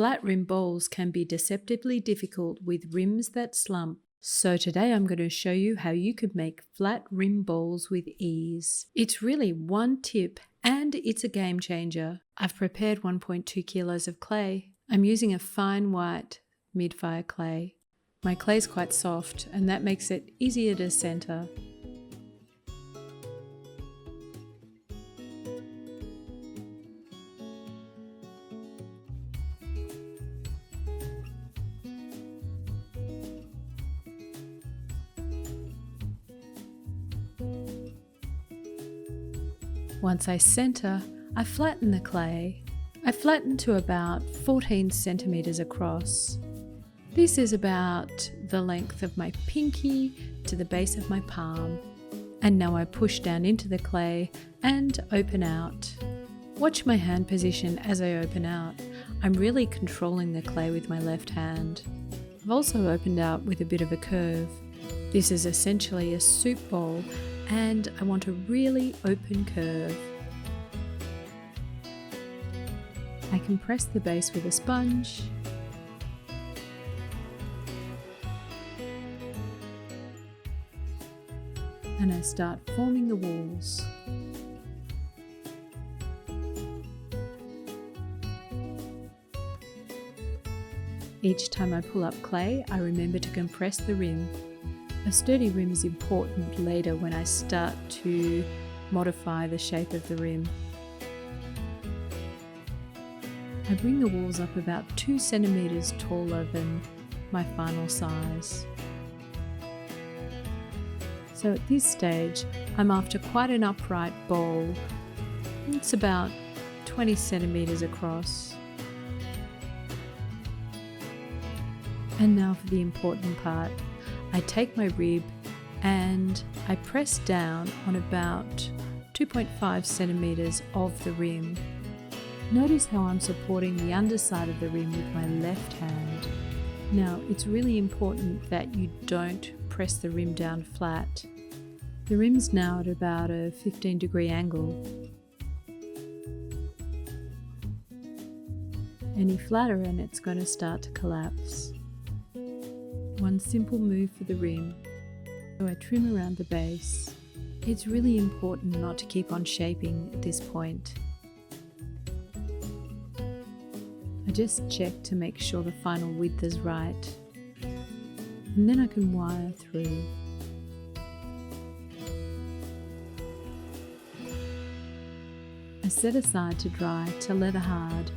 Flat rim bowls can be deceptively difficult with rims that slump. So today I'm going to show you how you could make flat rim bowls with ease. It's really one tip and it's a game changer. I've prepared 1.2 kilos of clay. I'm using a fine white mid-fire clay. My clay is quite soft and that makes it easier to center. Once I center, I flatten the clay. I flatten to about 14 centimeters across. This is about the length of my pinky to the base of my palm. And now I push down into the clay and open out. Watch my hand position as I open out. I'm really controlling the clay with my left hand. I've also opened out with a bit of a curve. This is essentially a soup bowl and I want a really open curve. I compress the base with a sponge. And I start forming the walls. Each time I pull up clay, I remember to compress the rim. A sturdy rim is important later when I start to modify the shape of the rim. I bring the walls up about 2 centimeters taller than my final size. So at this stage, I'm after quite an upright bowl. It's about 20 centimeters across. And now for the important part. I take my rib and I press down on about 2.5 centimeters of the rim. Notice how I'm supporting the underside of the rim with my left hand. Now, it's really important that you don't press the rim down flat. The rim's now at about a 15-degree angle. Any flatter and it's going to start to collapse. One simple move for the rim. So I trim around the base. It's really important not to keep on shaping at this point. I just check to make sure the final width is right. And then I can wire through. I set aside to dry to leather hard.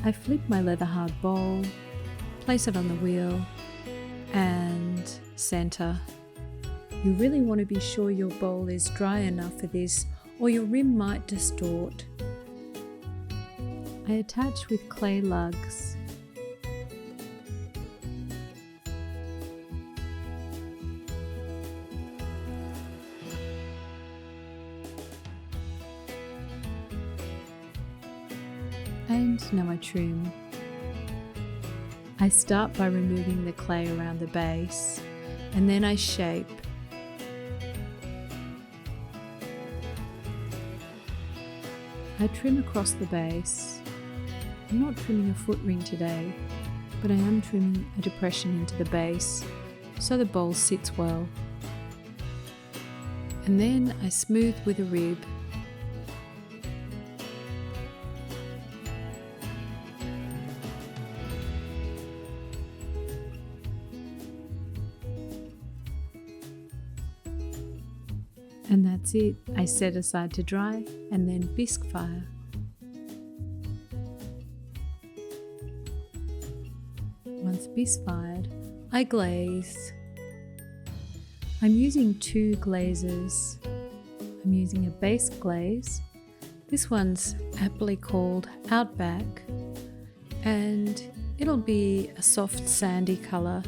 I flip my leather hard bowl, place it on the wheel, and center. You really want to be sure your bowl is dry enough for this, or your rim might distort. I attach with clay lugs. And now I trim. I start by removing the clay around the base, and then I shape. I trim across the base. I'm not trimming a foot ring today, but I am trimming a depression into the base so the bowl sits well. And then I smooth with a rib. And that's it. I set aside to dry and then bisque fire. Once bisque fired, I glaze. I'm using 2 glazes. I'm using a base glaze. This one's aptly called Outback, and it'll be a soft sandy colour.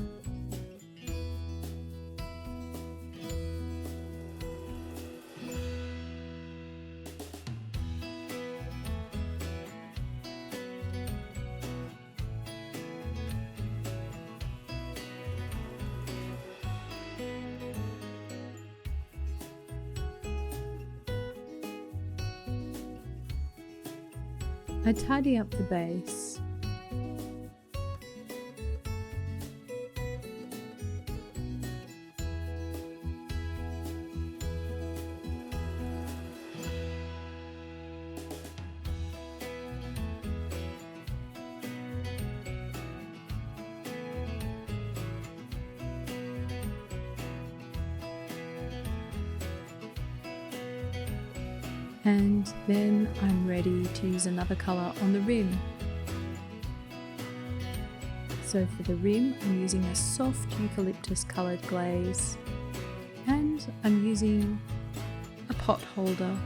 I tidy up the base. And then I'm ready to use another colour on the rim. So for the rim, I'm using a soft eucalyptus coloured glaze, and I'm using a pot holder.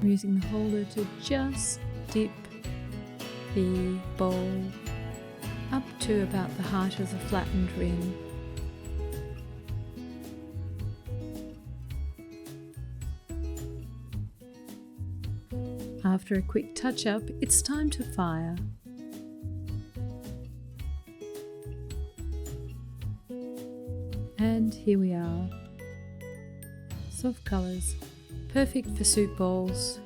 I'm using the holder to just dip the bowl up to about the height of the flattened rim. After a quick touch-up, it's time to fire. And here we are. Soft colours, perfect for soup bowls.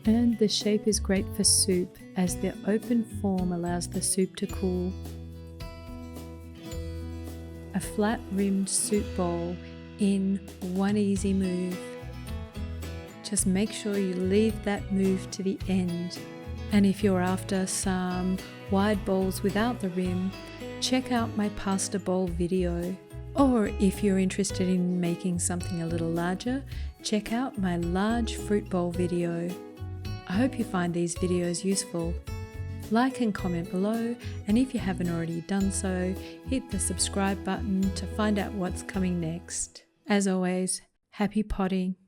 And the shape is great for soup as the open form allows the soup to cool. A flat-rimmed soup bowl in one easy move. Just make sure you leave that move to the end. And if you're after some wide bowls without the rim, check out my pasta bowl video. Or if you're interested in making something a little larger, check out my large fruit bowl video. I hope you find these videos useful. Like and comment below, and if you haven't already done so, hit the subscribe button to find out what's coming next. As always, happy potting!